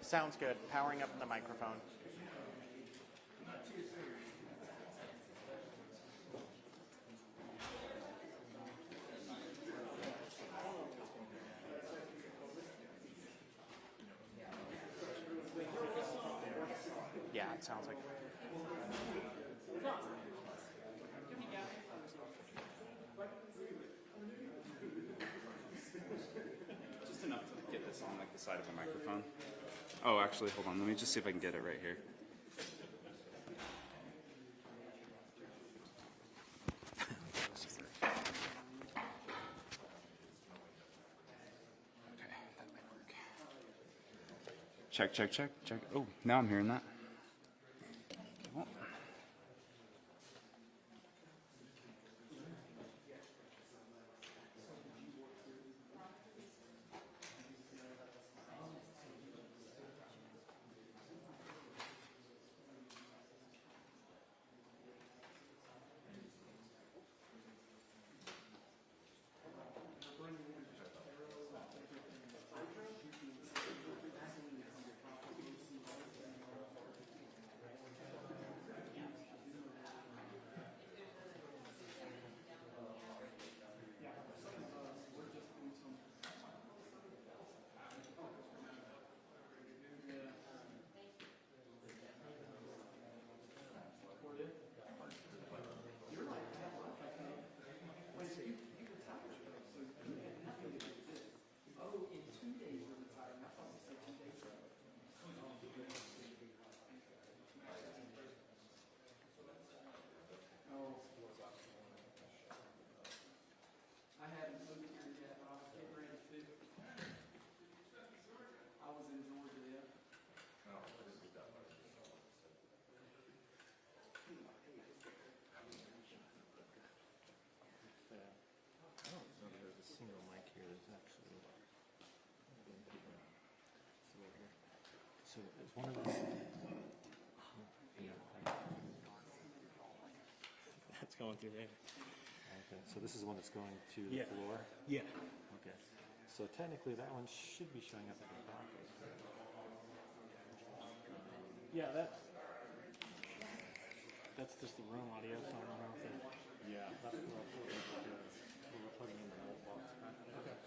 Sounds good. Powering up the microphone. Yeah, it sounds like. Just enough to get this on like the side of the microphone. Oh, actually, hold on. Let me just see if I can get it right here. Okay, that might work. Check, check, check, check. Oh, now I'm hearing that. Okay, well. So it's one of those. That's going through there. Okay, so this is the one that's going to the floor? Yeah. Okay. So technically that one should be showing up at the back. Yeah, that's just the room audio, so I don't know if it. Yeah, that's what we're plugging in the volt box. Okay.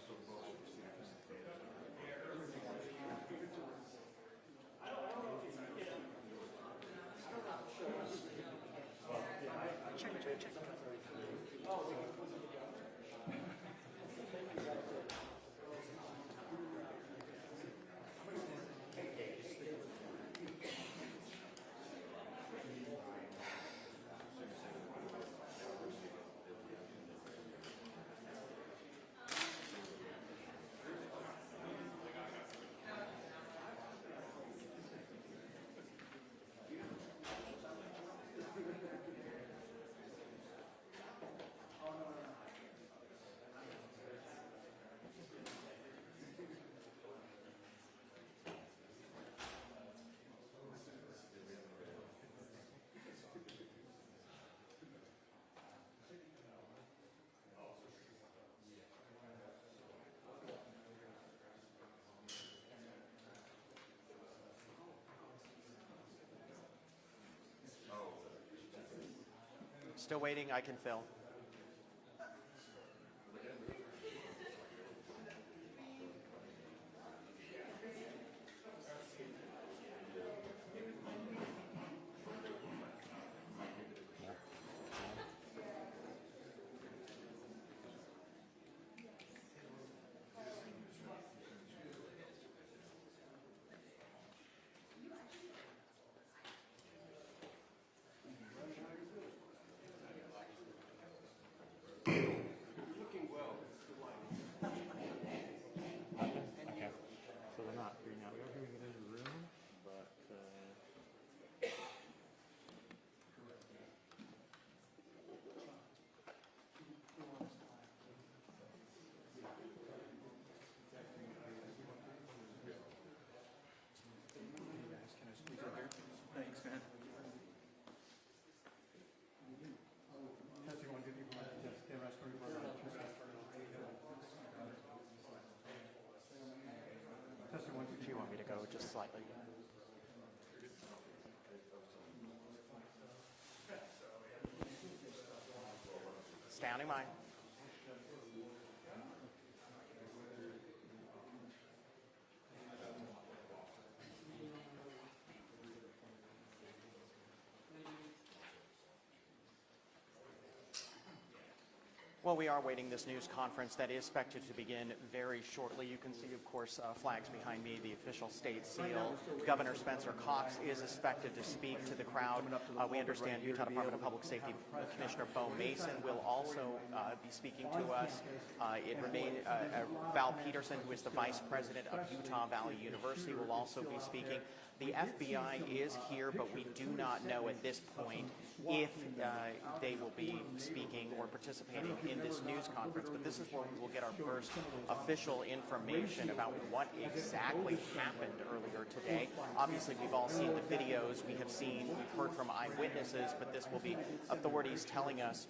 Still waiting. I can fill. want me to go just slightly? Standing by. Well, we are waiting this news conference that is expected to begin very shortly. You can see, of course, flags behind me, the official state seal. Governor Spencer Cox is expected to speak to the crowd. We understand Utah Department of Public Safety Commissioner Bo Mason will also be speaking to us. Val Peterson, who is the vice president of Utah Valley University, will also be speaking. The FBI is here, but we do not know at this point if they will be speaking or participating in this news conference. But this is where we will get our first official information about what exactly happened earlier today. Obviously, we've all seen the videos. We've heard from eyewitnesses, but this will be authorities telling us,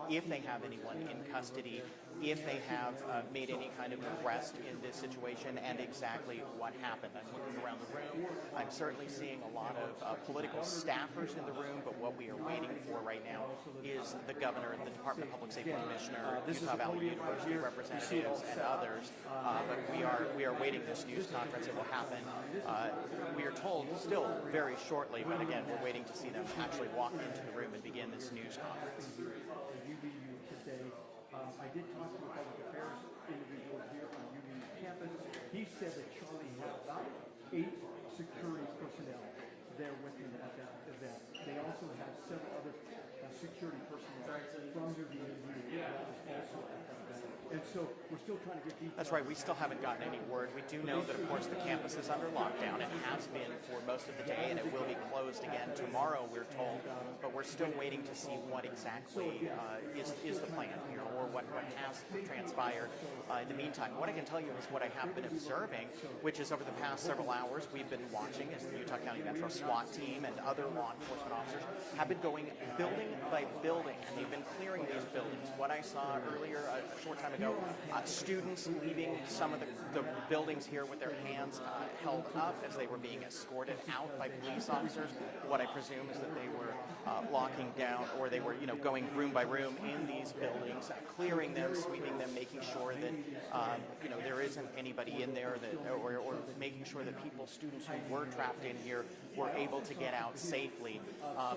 if they have anyone in custody, if they have made any kind of arrest in this situation, and exactly what happened. I'm looking around the room. I'm certainly seeing a lot of political staffers in the room, but what we are waiting for right now is the governor, the Department of Public Safety Commissioner, Utah Valley University representatives, and others. But we are waiting this news conference. It will happen, we are told, still very shortly, but again, we're waiting to see them actually walk into the room and begin this news conference. I did talk to a public affairs individual here on UV campus. He said that Charlie had about 8 security personnel there with him at that event. They also had several other security personnel from UVU that was also at that event. And so we're still trying to get details. That's right. We still haven't gotten any word. We do know that, of course, the campus is under lockdown. It has been for most of the day, and it will be closed again tomorrow, we're told. But we're still waiting to see what exactly is the plan here, or what has transpired in the meantime. What I can tell you is what I have been observing, which is over the past several hours, we've been watching as the Utah County Metro SWAT team and other law enforcement officers have been going building by building, and they've been clearing these buildings. What I saw earlier, a short time ago, students leaving some of the buildings here with their hands held up as they were being escorted out by police officers. What I presume is that they were locking down, or they were, going room by room in these buildings, clearing them, sweeping them, making sure that, there isn't anybody in there or making sure that students who were trapped in here were able to get out safely.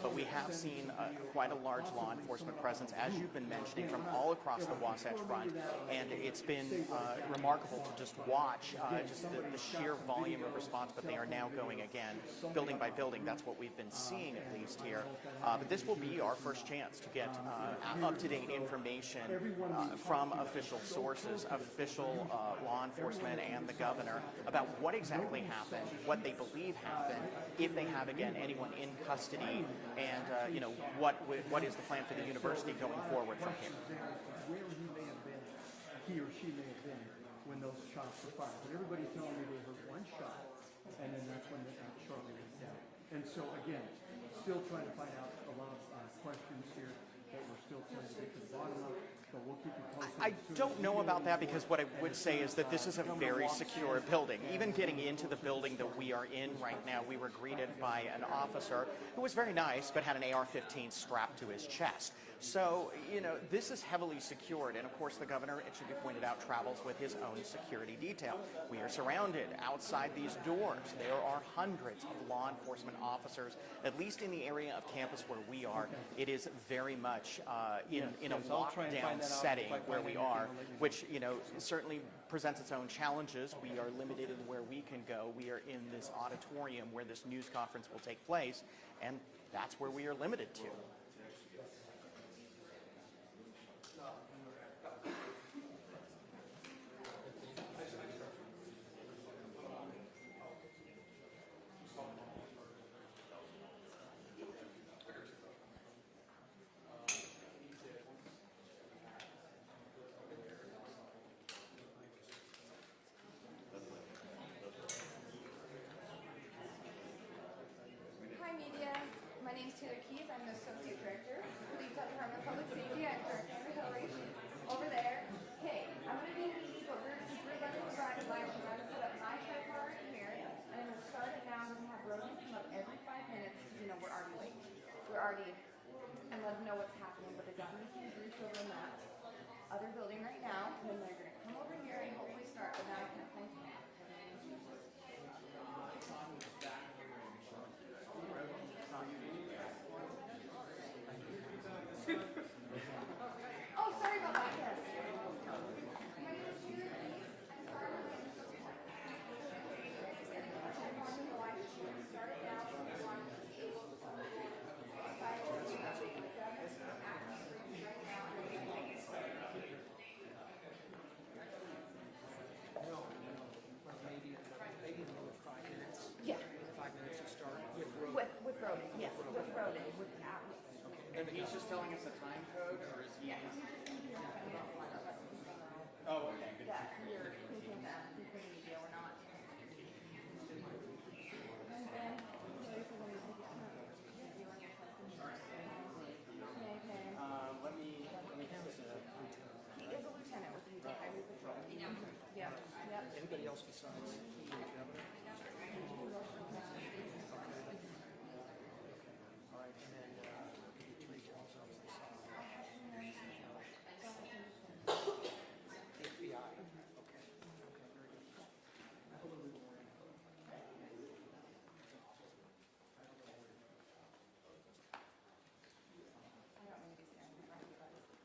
But we have seen quite a large law enforcement presence, as you've been mentioning, from all across the Wasatch Front, and it's been remarkable to just watch just the sheer volume of response. But they are now going again, building by building. That's what we've been seeing, at least here. But this will be our first chance to get up-to-date information from official sources, official law enforcement, and the governor about what exactly happened, what they believe happened, if they have, again, anyone in custody, and what is the plan for the university going forward from here. Where he or she may have been when those shots were fired. But everybody's telling me they heard one shot, and then that's when Charlie went down. And so, again, still trying to find out a lot of questions here that we're still trying to get to the bottom of. So we'll keep you posted. I don't know about that, because what I would say is that this is a very secure building. Even getting into the building that we are in right now, we were greeted by an officer who was very nice but had an AR-15 strapped to his chest. So, this is heavily secured, and of course the governor, it should be pointed out, travels with his own security detail. We are surrounded outside these doors. There are hundreds of law enforcement officers, at least in the area of campus where we are. It is very much in a lockdown setting where we are, which, certainly presents its own challenges. We are limited in where we can go. We are in this auditorium where this news conference will take place, and that's where we are limited to. I'm the Associate Director for the Utah Department of Public Safety at Kirk. Over there. Hey, I'm going to be in meeting, but we're going to provide a live. We're going to set up my tripod here. and then they're gonna come over here and hopefully start, but now I can't find him. Oh, sorry about that, yes. My name is Julie. I'm sorry. Start it now, so we want to be able to Maybe another 5 minutes. yeah, 5 minutes to start with road. with Roden, yes, with Roden, with And he's just telling us a time code, or is he? Oh, okay. Good. yeah, you're thinking that he's going to be or not. And then, Let me have this. he is a lieutenant with the Highway Patrol. Yeah, yep. Anybody else besides he and Kevin? All right, and then the three jobs on the side. FBI. Okay. Okay, very good. Hello, Orem. I don't mean to be staring in front of you, but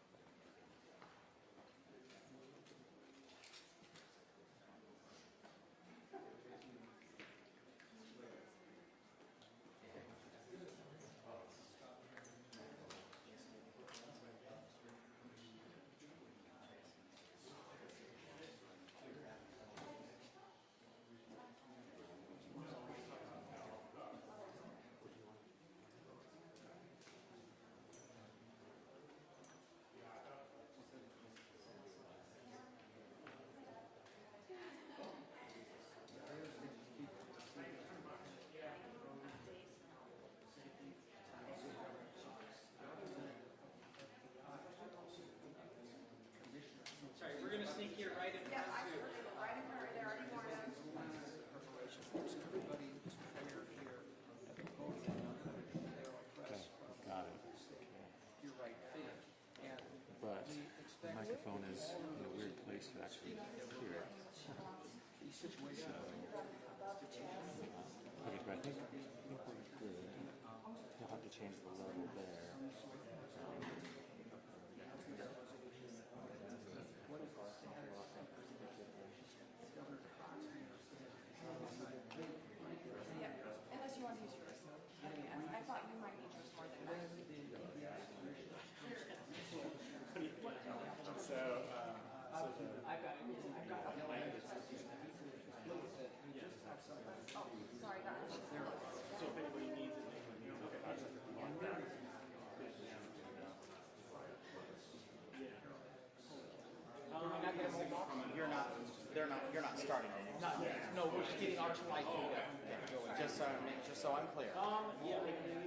Sorry, we're going to sneak here right in. yeah, I see right in front of there, already warned us. Preparation. So everybody is prepared here at the podium. They're all press. Got it. You're right there. And But we the expect microphone is in a weird place to actually hear it. these situations. Okay, but I think we're good. You'll have to change the level there. Yep, unless you want to use yours. Okay, I thought you might need yours more than mine. Oh, sorry, that was just. So if anybody needs it, they can use it. You're not. They're not. You're not starting it. Not yet. No, we're just getting our slide going. Just so I'm clear. Yeah, we can.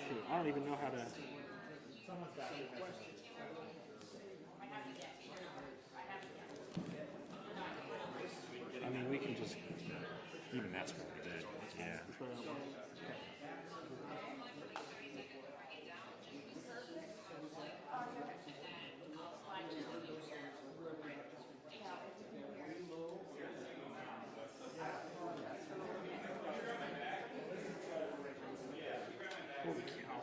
Shoot, I don't even know how to. I mean, we can just. Even that's what we did. Yeah. Holy cow.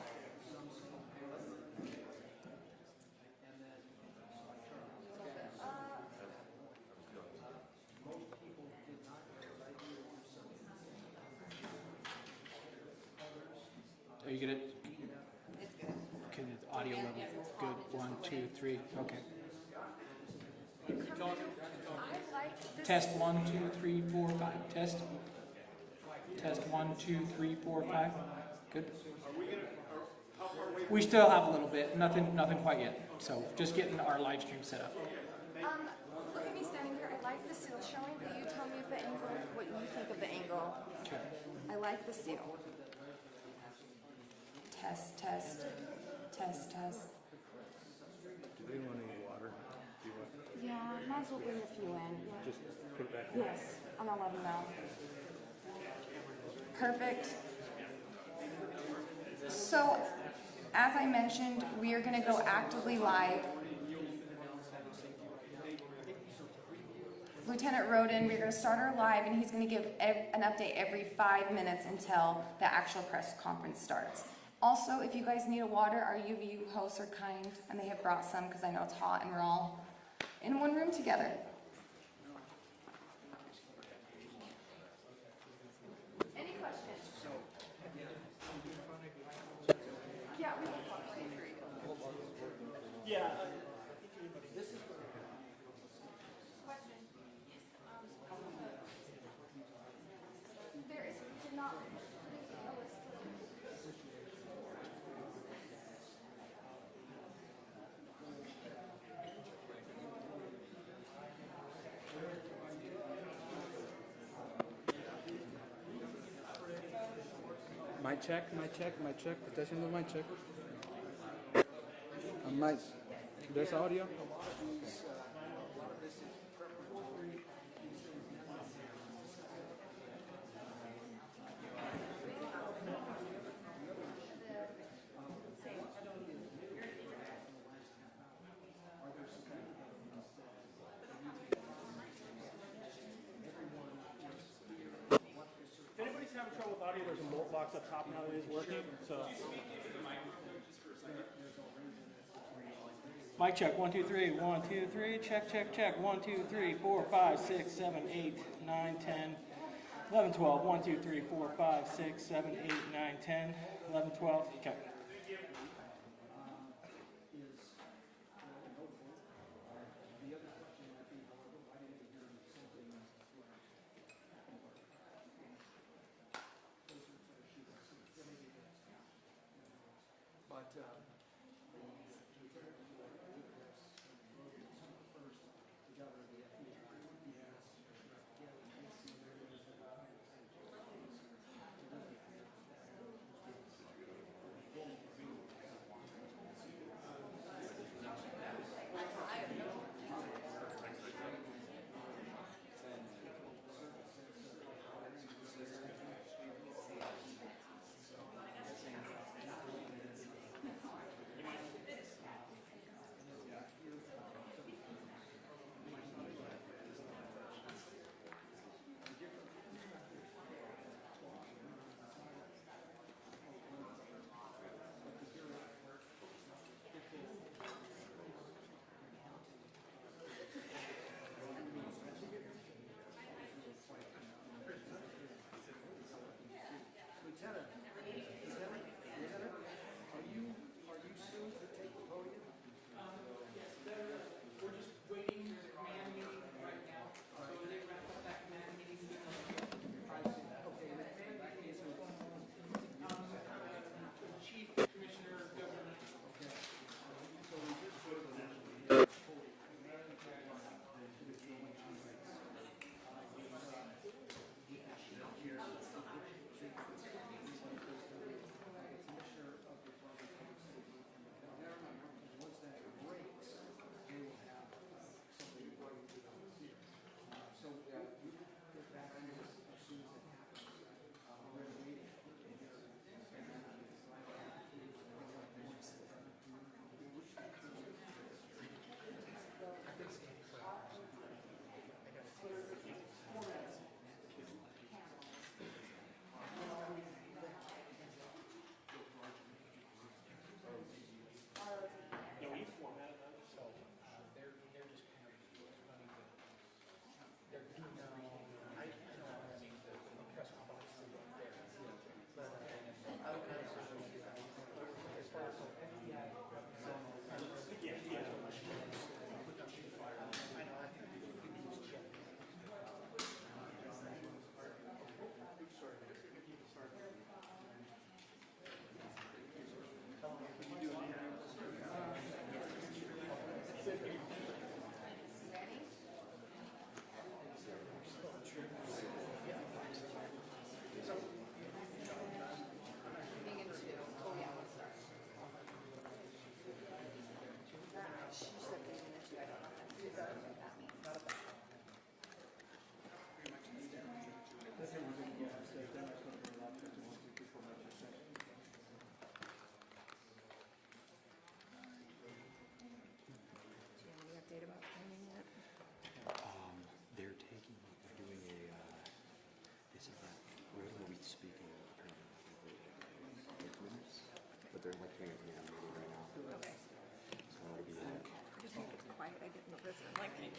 Are you good? Okay, the audio level. Good. 1, 2, 3. Okay. I like this. Test 1, 2, 3, 4, 5. Test. Test 1, 2, 3, 4, 5. Good. We still have a little bit. Nothing quite yet. So just getting our live stream set up. Look at me standing here. I like the seal showing, but you tell me if the angle, what you think of the angle. Okay. I like the seal. Test, test, test, test. Do they want any water? Do you want? Yeah, might as well bring a few in. Just put it back in. Yes, and I'll let them know. Perfect. So, as I mentioned, we are going to go actively live. Lieutenant Roden, we're going to start our live, and he's going to give an update every 5 minutes until the actual press conference starts. Also, if you guys need a water, our UVU hosts are kind, and they have brought some because I know it's hot and we're all in one room together. Any questions? Yeah, we will talk right through you. Yeah. Question? There is not a list. Mic check, mic check, mic check. Attention to mic check. Mic. There's audio. If anybody's having trouble with audio, there's a mult box up top now that is working. So. Mic check, 1, 2, 3, 1, 2, 3, check, check, check, 1, 2, 3, 4, 5, 6, 7, 8, 9, 10, 11, 12, 1, 2, 3, 4, 5, 6, 7, 8, 9, 10, 11, 12, okay.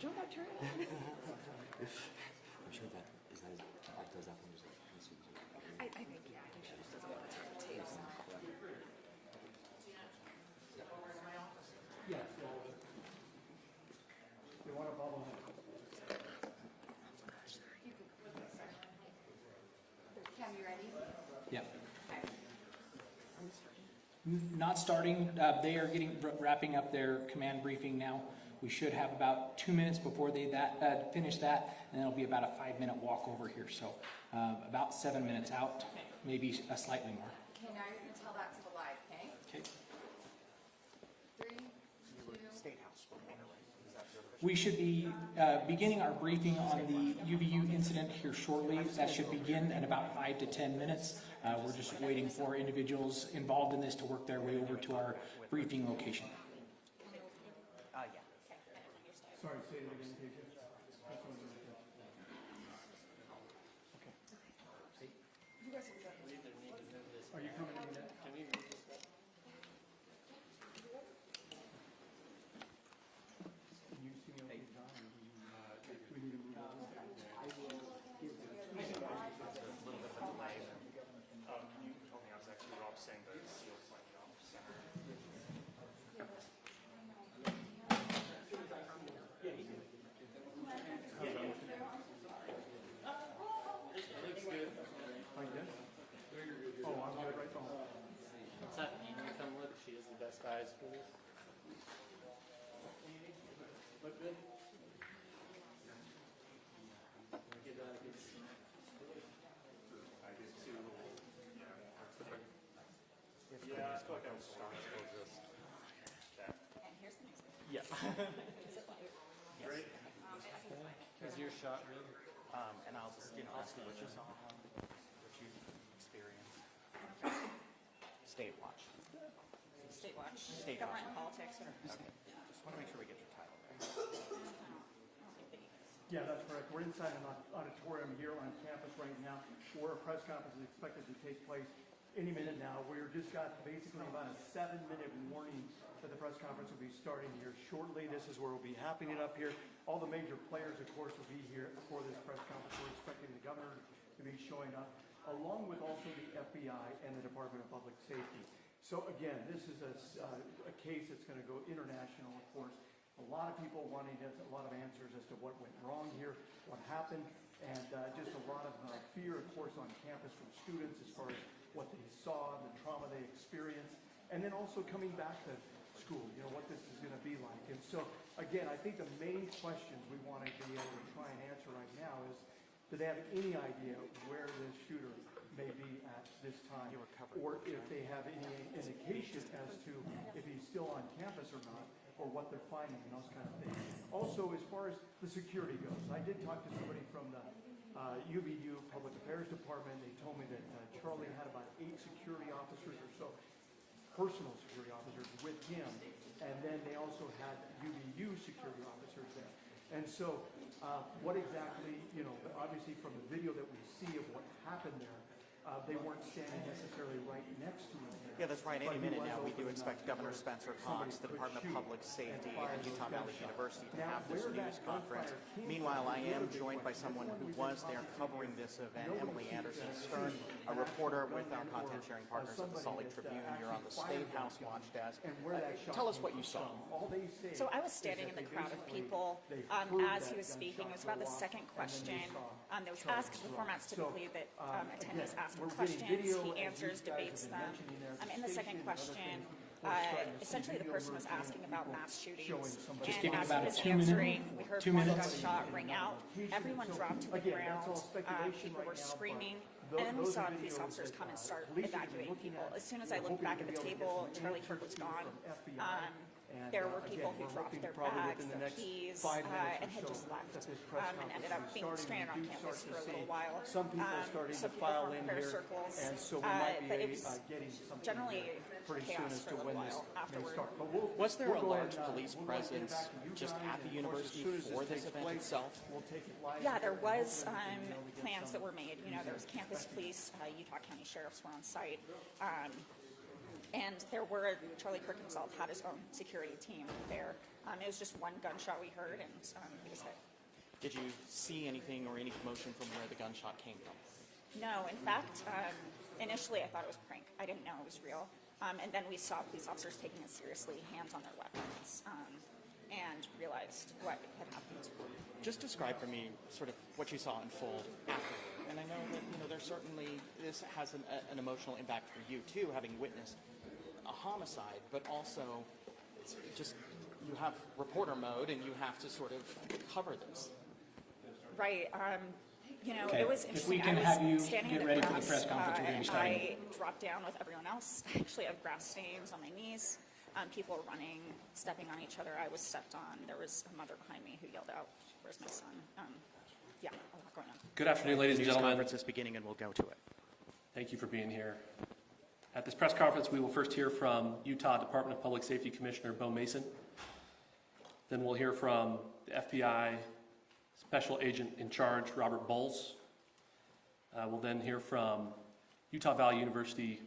Joe got turned. I'm sure that is that does that one just like consumes it. I think, yeah, I think she just doesn't want to turn the tapes. Yes. They want to bubble in. Cam, you ready? Yep. Not starting, they are wrapping up their command briefing now. We should have about 2 minutes before they finish that, and then it'll be about a 5-minute walk over here. So about 7 minutes out, maybe slightly more. Okay, now you're gonna tell that to the live, okay? Okay. 3, 2, State House. We should be beginning our briefing on the UVU incident here shortly. That should begin in about 5 to 10 minutes. We're just waiting for individuals involved in this to work their way over to our briefing location. Yeah. Sorry, say it again, Keisha. That's what I'm gonna do. you guys are done. Are you coming in yet? Can we move this back? Can you see me okay, John? Or do we need to move on? You told me I was actually Rob saying that it's sealed slightly off center. Like this? Oh, I'm good right now. What's that? You can come look. She has the best eyes for this. Look good. Get a good seat. I did too. Yeah, I feel like I was strong as just that. And here's the next one. Yeah. Great. Is your shot really? And I'll just, ask you what you saw, what you experienced. State Watch. State Watch. State Government Watch. and politics. Okay. Just want to make sure we get your title right. Yeah, that's correct. We're inside an auditorium here on campus right now, where a press conference is expected to take place any minute now. We've just got basically about a 7-minute warning that the press conference will be starting here shortly. This is where we'll be happening it up here. All the major players, of course, will be here for this press conference. We're expecting the governor to be showing up, along with also the FBI and the Department of Public Safety. So again, this is a case that's going to go international, of course. A lot of people wanting a lot of answers as to what went wrong here, what happened, and just a lot of fear, of course, on campus from students as far as what they saw, the trauma they experienced, and then also coming back to school, what this is going to be like. And so, again, I think the main questions we want to be able to try and answer right now is, do they have any idea where this shooter may be at this time? Or if they have any indication as to if he's still on campus or not, or what they're finding and those kind of things. Also, as far as the security goes, I did talk to somebody from the UVU Public Affairs Department. They told me that Charlie had about 8 security officers or so, personal security officers with him, and then they also had UVU security officers there. And so what exactly, obviously from the video that we see of what happened there, they weren't standing necessarily right next to him there. Yeah, that's right. Any But he minute was now, we do open expect enough Governor where Spencer somebody Cox, the could Department of shoot Public Safety, fire and those Utah Valley gunshots. University to Now, have this where that news conference. gunfire came Meanwhile, from I is am another big joined by question. someone who We've was been there talking covering to this event, nobody Emily seems Anderson to Stern, see a an reporter actual with our gunman content or sharing partners at the somebody Salt Lake that, Tribune. You're on the actually State fired House that gun. watch desk. And where that shot Tell us what came you saw. from. All they say So I was is standing that in the they crowd of basically- people they proved as he that was speaking. It was gunshot about the go off, second and then question they saw that was Charlie asked. The go format's off. typically that attendees again, ask we're getting questions, video, he as answers, these guys have debates been them. mentioning there, In the second station and other question, things, we're starting to see essentially the video person was emerging asking of about people mass shootings. showing somebody Just And give it as about he a was 2 minute- answering, we heard 2 one minutes. gunshot ring out. Everyone dropped to the Again, ground. that's all speculation People right were now, but screaming. those And then we are saw videos police officers that, come and start police have been evacuating looking people. at. As soon as I We're looked hoping back to at the be able to get table, some Charlie answers Kirk was either gone. from FBI, and, There were again, people who we're dropped hoping their probably bags, within the their next keys, 5 minutes and or had so just left, that this press and conference ended is up being starting. stranded We on do campus start for a to little see while. some people starting So to people file formed in prayer here, circles, and so we might but be it was getting something generally pretty soon chaos as for to a when little this while may afterward. start. But Was there we'll a go large ahead and, police we'll go ahead and get presence back to you just guys, at the and of course, as university soon as for this takes event place, itself? We'll take it live Yeah, here, there and was hopefully we'll be able to get plans that some- were made. There was campus police, Utah County sheriffs were on site, and there were Charlie Kirk himself had his own security team there. It was just one gunshot we heard, and he was hit. Did you see anything or any commotion from where the gunshot came from? No, in fact, initially I thought it was a prank. I didn't know it was real. And then we saw police officers taking it seriously, hands on their weapons, and realized what had happened. Just describe for me sort of what you saw unfold after. And I know that, you know, there's certainly, this has an emotional impact for you too, having witnessed a homicide, but also it's just, you have reporter mode and you have to sort of cover this. Right. You know, Okay. it was If we interesting. can I was have you standing get in ready the for the grass, press conference, we're gonna be and starting. I dropped down with everyone else. I actually have grass stains on my knees. People were running, stepping on each other. I was stepped on. There was a mother behind me who yelled out, "Where's my son?" Yeah, a lot going on. Good afternoon, ladies and News gentlemen. conference is beginning and we'll go to it. Thank you for being here. At this press conference, we will first hear from Utah Department of Public Safety Commissioner Bo Mason. Then we'll hear from the FBI Special Agent in Charge, Robert Bowles. We'll then hear from Utah Valley University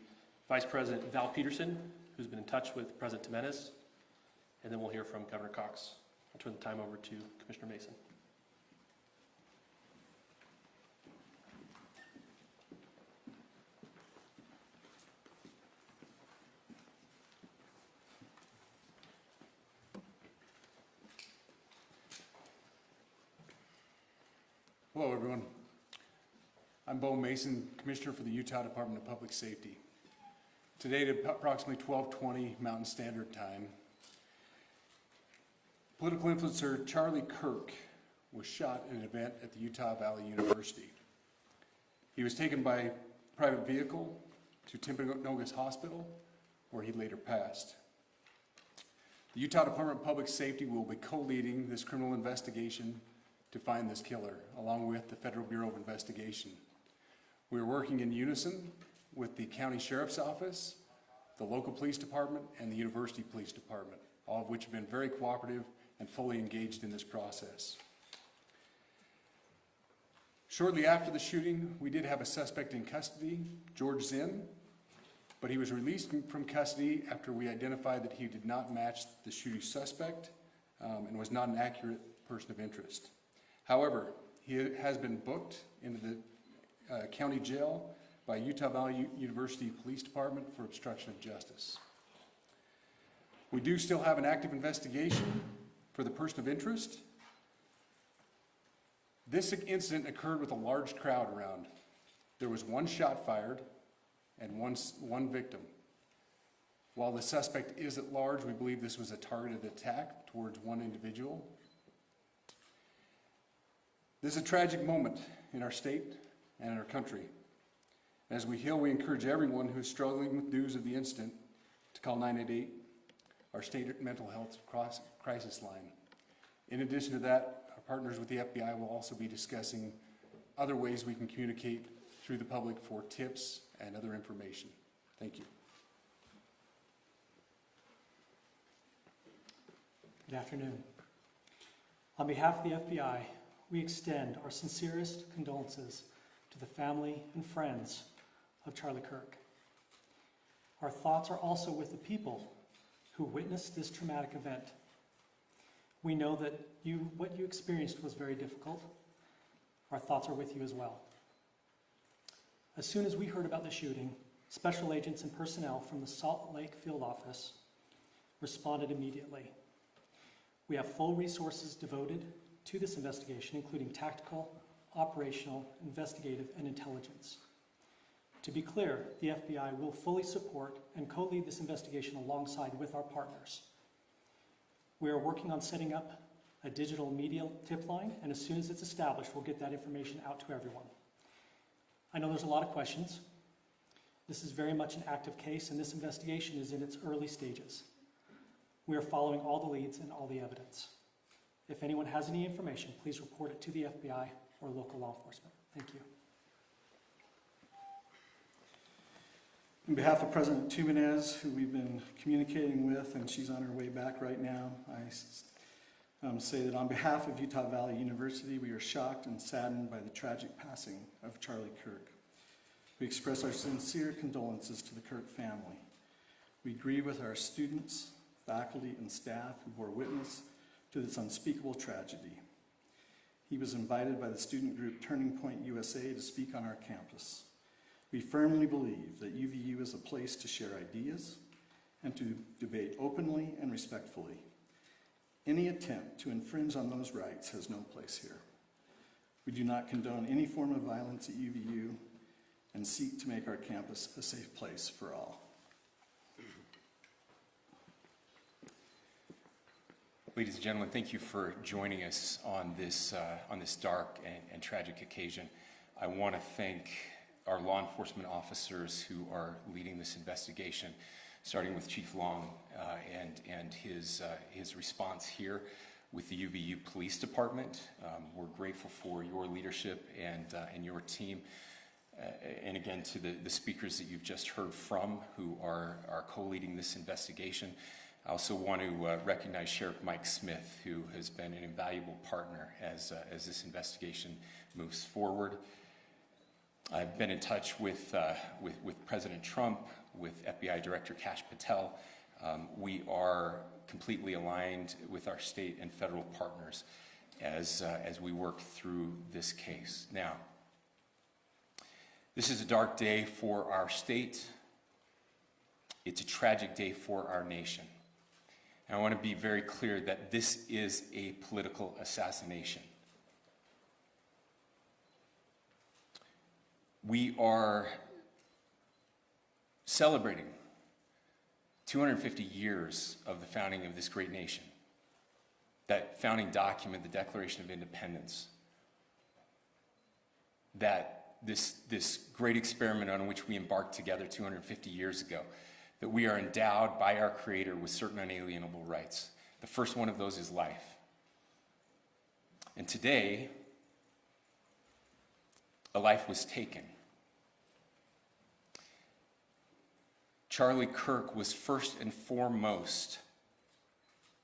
Vice President Val Peterson, who's been in touch with President Jimenez. And then we'll hear from Governor Cox. I'll turn the time over to Commissioner Mason. Hello, everyone. I'm Bo Mason, Commissioner for the Utah Department of Public Safety. Today at approximately 12:20 Mountain Standard Time, political influencer Charlie Kirk was shot in an event at the Utah Valley University. He was taken by private vehicle to Timpanogos Hospital, where he later passed. The Utah Department of Public Safety will be co-leading this criminal investigation to find this killer, along with the Federal Bureau of Investigation. We're working in unison with the County Sheriff's Office, the local police department, and the University Police Department, all of which have been very cooperative and fully engaged in this process. Shortly after the shooting, we did have a suspect in custody, George Zinn, but he was released from custody after we identified that he did not match the shooting suspect and was not an accurate person of interest. However, he has been booked into the county jail by Utah Valley University Police Department for obstruction of justice. We do still have an active investigation for the person of interest. This incident occurred with a large crowd around. There was one shot fired and one victim. While the suspect is at large, we believe this was a targeted attack towards one individual. This is a tragic moment in our state and in our country. As we heal, we encourage everyone who's struggling with news of the incident to call 988, our state mental health crisis line. In addition to that, our partners with the FBI will also be discussing other ways we can communicate through the public for tips and other information. Thank you. Good afternoon. On behalf of the FBI, we extend our sincerest condolences to the family and friends of Charlie Kirk. Our thoughts are also with the people who witnessed this traumatic event. We know that what you experienced was very difficult. Our thoughts are with you as well. As soon as we heard about the shooting, special agents and personnel from the Salt Lake Field Office responded immediately. We have full resources devoted to this investigation, including tactical, operational, investigative, and intelligence. To be clear, the FBI will fully support and co-lead this investigation alongside with our partners. We are working on setting up a digital media tip line, and as soon as it's established, we'll get that information out to everyone. I know there's a lot of questions. This is very much an active case, and this investigation is in its early stages. We are following all the leads and all the evidence. If anyone has any information, please report it to the FBI or local law enforcement. Thank you. On behalf of President Jimenez, who we've been communicating with, and she's on her way back right now, I say that on behalf of Utah Valley University, we are shocked and saddened by the tragic passing of Charlie Kirk. We express our sincere condolences to the Kirk family. We grieve with our students, faculty, and staff who bore witness to this unspeakable tragedy. He was invited by the student group Turning Point USA to speak on our campus. We firmly believe that UVU is a place to share ideas and to debate openly and respectfully. Any attempt to infringe on those rights has no place here. We do not condone any form of violence at UVU and seek to make our campus a safe place for all. Ladies and gentlemen, thank you for joining us on this dark and tragic occasion. I want to thank our law enforcement officers who are leading this investigation, starting with Chief Long and his response here with the UVU Police Department. We're grateful for your leadership and your team. And again, to the speakers that you've just heard from who are co-leading this investigation. I also want to recognize Sheriff Mike Smith, who has been an invaluable partner as this investigation moves forward. I've been in touch with President Trump, with FBI Director Kash Patel. We are completely aligned with our state and federal partners as we work through this case. Now, this is a dark day for our state. It's a tragic day for our nation. And I want to be very clear that this is a political assassination. We are celebrating 250 years of the founding of this great nation. That founding document, the Declaration of Independence, that this great experiment on which we embarked together 250 years ago, that we are endowed by our Creator with certain unalienable rights. The first one of those is life. And today, a life was taken. Charlie Kirk was first and foremost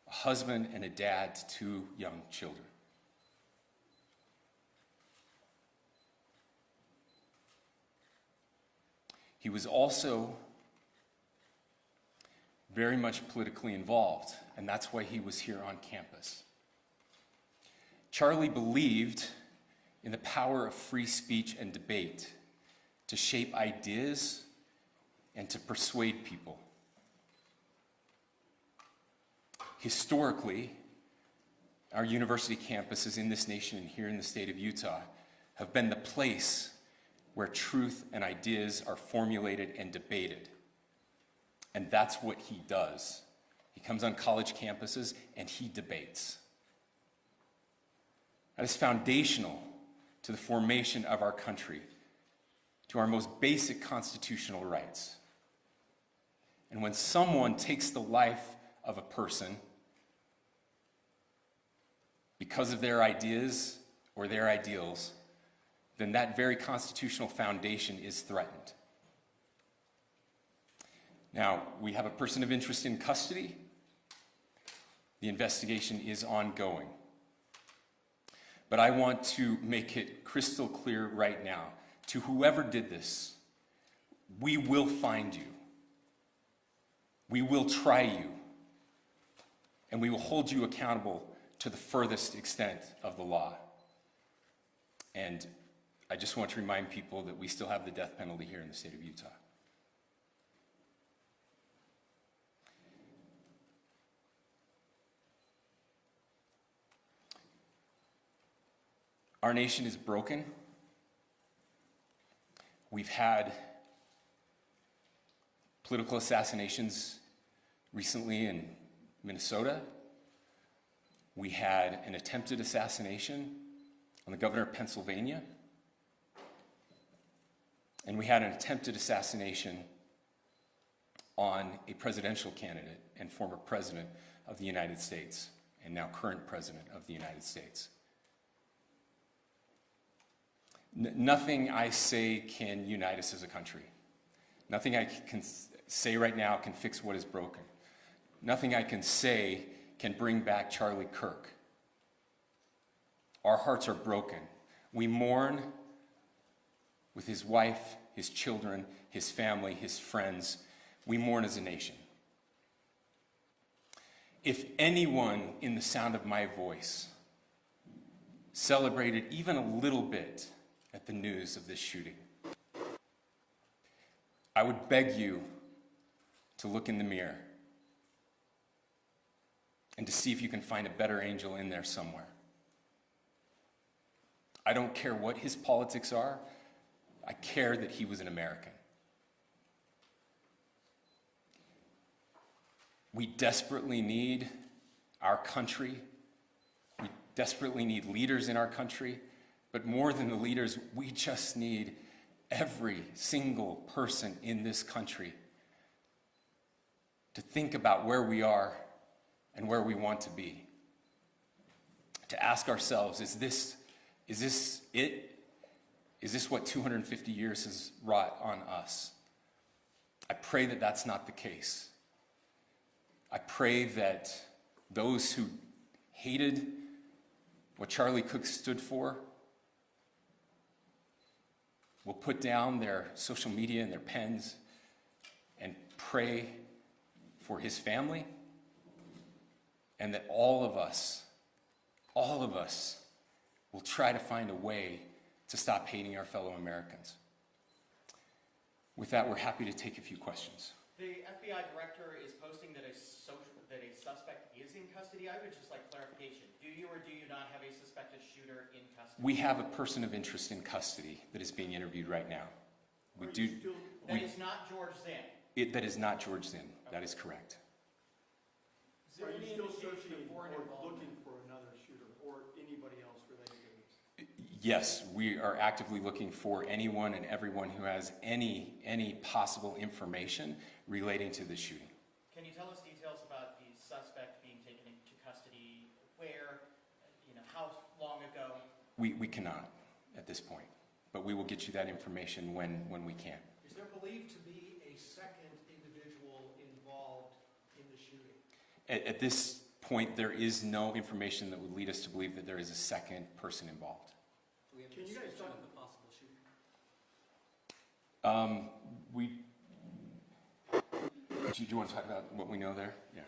a husband and a dad to two young children. He was also very much politically involved, and that's why he was here on campus. Charlie believed in the power of free speech and debate to shape ideas and to persuade people. Historically, our university campuses in this nation and here in the state of Utah have been the place where truth and ideas are formulated and debated. And that's what he does. He comes on college campuses and he debates. That is foundational to the formation of our country, to our most basic constitutional rights. And when someone takes the life of a person because of their ideas or their ideals, then that very constitutional foundation is threatened. Now, we have a person of interest in custody. The investigation is ongoing. But I want to make it crystal clear right now, to whoever did this, we will find you. We will try you. And we will hold you accountable to the furthest extent of the law. And I just want to remind people that we still have the death penalty here in the state of Utah. Our nation is broken. We've had political assassinations recently in Minnesota. We had an attempted assassination on the governor of Pennsylvania. And we had an attempted assassination on a presidential candidate and former president of the United States, and now current president of the United States. Nothing I say can unite us as a country. Nothing I can say right now can fix what is broken. Nothing I can say can bring back Charlie Kirk. Our hearts are broken. We mourn with his wife, his children, his family, his friends. We mourn as a nation. if anyone in the sound of my voice celebrated even a little bit at the news of this shooting, I would beg you to look in the mirror and to see if you can find a better angel in there somewhere. I don't care what his politics are. I care that he was an American. We desperately need our country. We desperately need leaders in our country. But more than the leaders, we just need every single person in this country to think about where we are and where we want to be. To ask ourselves, is this it? Is this what 250 years has wrought on us? I pray that that's not the case. I pray that those who hated what Charlie Kirk stood for will put down their social media and their pens and pray for his family, and that all of us will try to find a way to stop hating our fellow Americans. With that, we're happy to take a few questions. The FBI director is posting that a suspect is in custody. I would just like clarification. Do you or do you not have a suspected shooter in custody? We have a person of interest in custody that is being interviewed right now. We do. That is not George Zinn. That is not George Zinn. That is correct. Are you still searching or looking for another shooter or anybody else related to this? Yes, we are actively looking for anyone and everyone who has any possible information relating to this shooting. Can you tell us details about the suspect being taken into custody? Where? How long ago? We cannot at this point, but we will get you that information when we can. Is there believed to be a second individual involved in the shooting? At this point, there is no information that would lead us to believe that there is a second person involved. Can you guys talk about the possible shooting? Do you want to talk about what we know there? Yeah.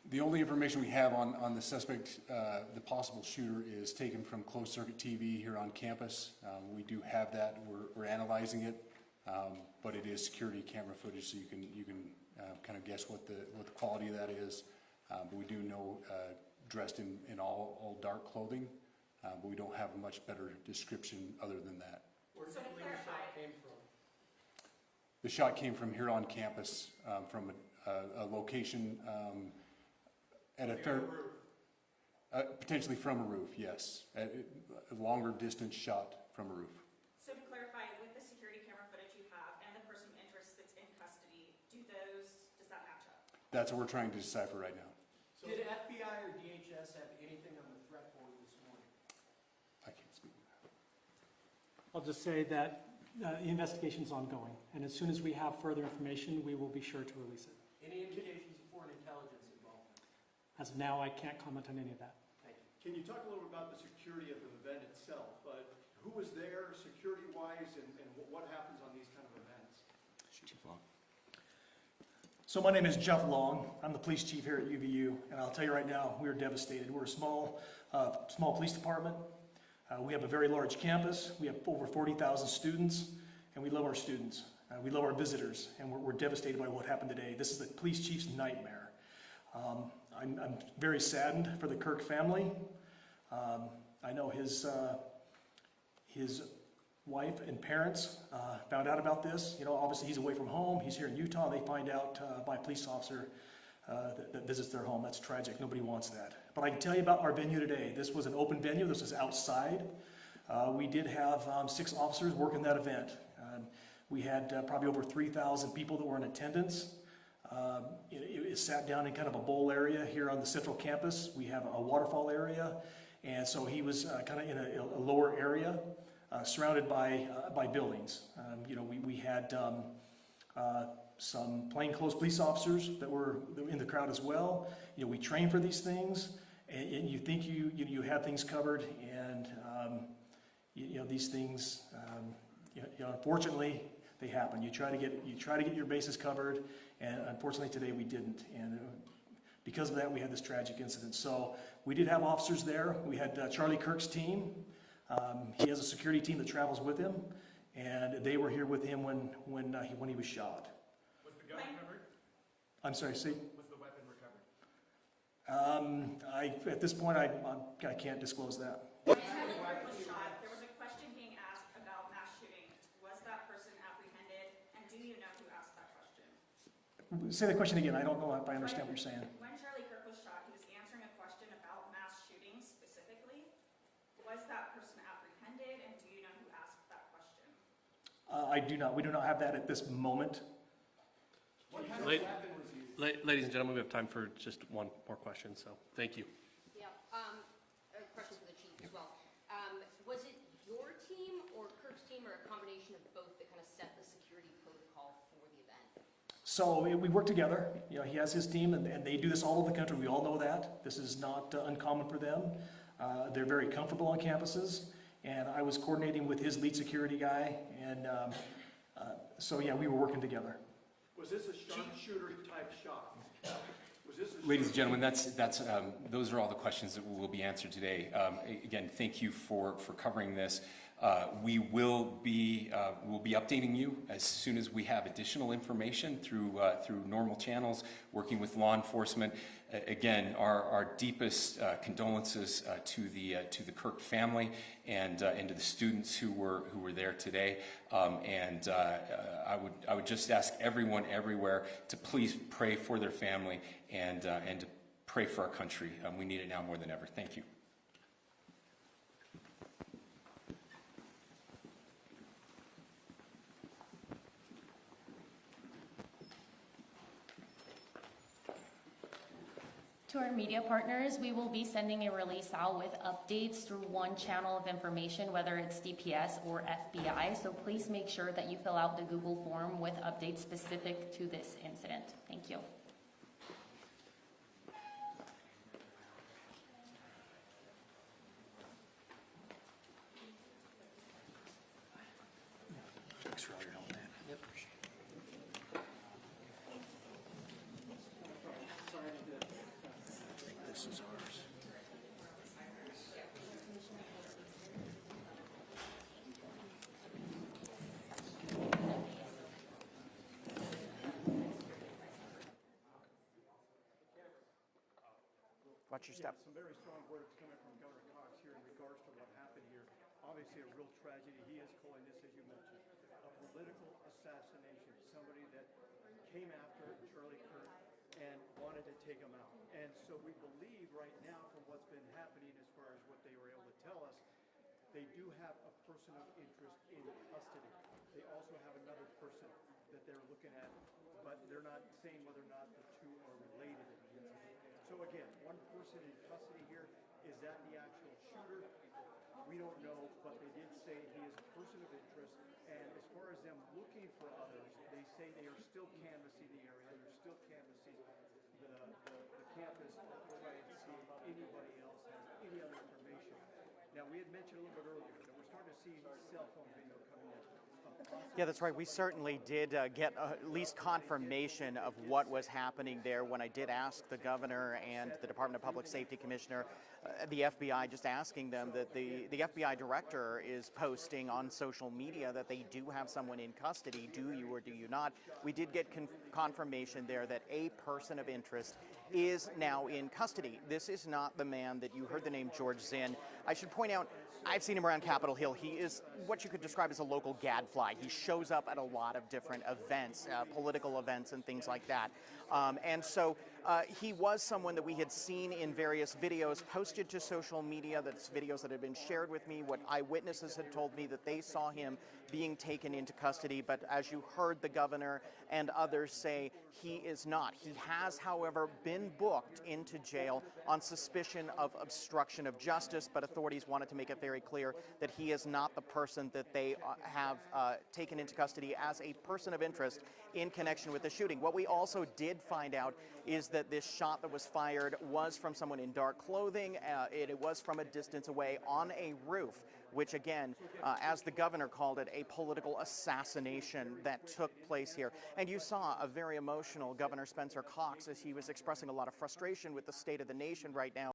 The only information we have on the suspect, the possible shooter, is taken from closed circuit TV here on campus. We do have that. We're analyzing it, but it is security camera footage, so you can kind of guess what the quality of that is. But we do know dressed in all dark clothing, but we don't have a much better description other than that. Where do you believe the shot came from? The shot came from here on campus, from a location at a fair, potentially from a roof, yes. A longer distance shot from a roof. So to clarify, with the security camera footage you have and the person of interest that's in custody, does that match up? That's what we're trying to decipher right now. So did FBI or DHS have anything on the threat board this morning? I can't speak to that. I'll just say that the investigation's ongoing, and as soon as we have further information, we will be sure to release it. Any indications of foreign intelligence involvement? As of now, I can't comment on any of that. Thank you. Can you talk a little bit about the security of the event itself? Who was there security-wise, and what happens on these kind of events? So my name is Jeff Long. I'm the police chief here at UVU, and I'll tell you right now, we are devastated. We're a small police department. We have a very large campus. We have over 40,000 students, and we love our students. We love our visitors, and we're devastated by what happened today. This is the police chief's nightmare. I'm very saddened for the Kirk family. I know his wife and parents found out about this. Obviously he's away from home. He's here in Utah. They find out by a police officer that visits their home. That's tragic. Nobody wants that. But I can tell you about our venue today. This was an open venue. This was outside. We did have 6 officers working that event. We had probably over 3,000 people that were in attendance. It sat down in kind of a bowl area here on the central campus. We have a waterfall area. And so he was kind of in a lower area, surrounded by buildings. We had some plainclothes police officers that were in the crowd as well. We train for these things, and you think you have things covered, and these things, unfortunately, they happen. You try to get your bases covered, and unfortunately today we didn't. And because of that, we had this tragic incident. So we did have officers there. We had Charlie Kirk's team. He has a security team that travels with him, and they were here with him when he was shot. Was the gun recovered? I'm sorry, see? Was the weapon recovered? At this point, I can't disclose that. When Charlie Kirk was shot, there was a question being asked about mass shooting. Was that person apprehended, and do you know who asked that question? Say the question again. I don't know if I understand what you're saying. When Charlie Kirk was shot, he was answering a question about mass shootings specifically. Was that person apprehended, and do you know who asked that question? I do not. We do not have that at this moment. What kind of weapon was used? Ladies and gentlemen, we have time for just one more question, so thank you. Yeah, a question for the chief as well. Was it your team or Kirk's team or a combination of both that kind of set the security protocol for the event? So we work together. You know, he has his team, and they do this all over the country. We all know that. This is not uncommon for them. They're very comfortable on campuses, and I was coordinating with his lead security guy, and so yeah, we were working together. Was this a sharpshooter type shot? Was this a Ladies and gentlemen, those are all the questions that will be answered today. Again, thank you for covering this. We will be updating you as soon as we have additional information through normal channels, working with law enforcement. Again, our deepest condolences to the Kirk family and to the students who were there today. I would just ask everyone everywhere to please pray for their family and to pray for our country. We need it now more than ever. Thank you. To our media partners, we will be sending a release out with updates through one channel of information, whether it's DPS or FBI. So please make sure that you fill out the Google form with updates specific to this incident. Thank you. Thanks for all your help, man. Yep. This is ours. Watch your step. Some very strong words coming from Governor Cox here in regards to what happened here. Obviously a real tragedy. He is calling this, as you mentioned, a political assassination. Somebody that came after Charlie Kirk and wanted to take him out. And so we believe right now from what's been happening as far as what they were able to tell us, they do have a person of interest in custody. They also have another person that they're looking at, but they're not saying whether or not the two are related. So again, one person in custody here. Is that the actual shooter? We don't know, but they did say he is a person of interest. And as far as them looking for others, they say they are still canvassing the area. They're still canvassing the campus to try and see if anybody else has any other information. Now, we had mentioned a little bit earlier that we're starting to see cell phone video coming in. Yeah, that's right. We certainly did get at least confirmation of what was happening there when I did ask the governor and the Department of Public Safety Commissioner, the FBI, just asking them that the FBI director is posting on social media that they do have someone in custody. Do you or do you not? We did get confirmation there that a person of interest is now in custody. This is not the man that you heard the name George Zinn. I should point out, I've seen him around Capitol Hill. He is what you could describe as a local gadfly. He shows up at a lot of different events, political events and things like that. And so he was someone that we had seen in various videos posted to social media. That's videos that had been shared with me. What eyewitnesses had told me that they saw him being taken into custody. But as you heard the governor and others say, he is not. He has, however, been booked into jail on suspicion of obstruction of justice, but authorities wanted to make it very clear that he is not the person that they have taken into custody as a person of interest in connection with the shooting. What we also did find out is that this shot that was fired was from someone in dark clothing. It was from a distance away on a roof. which again, as the governor called it, a political assassination that took place here. And you saw a very emotional Governor Spencer Cox as he was expressing a lot of frustration with the state of the nation right now.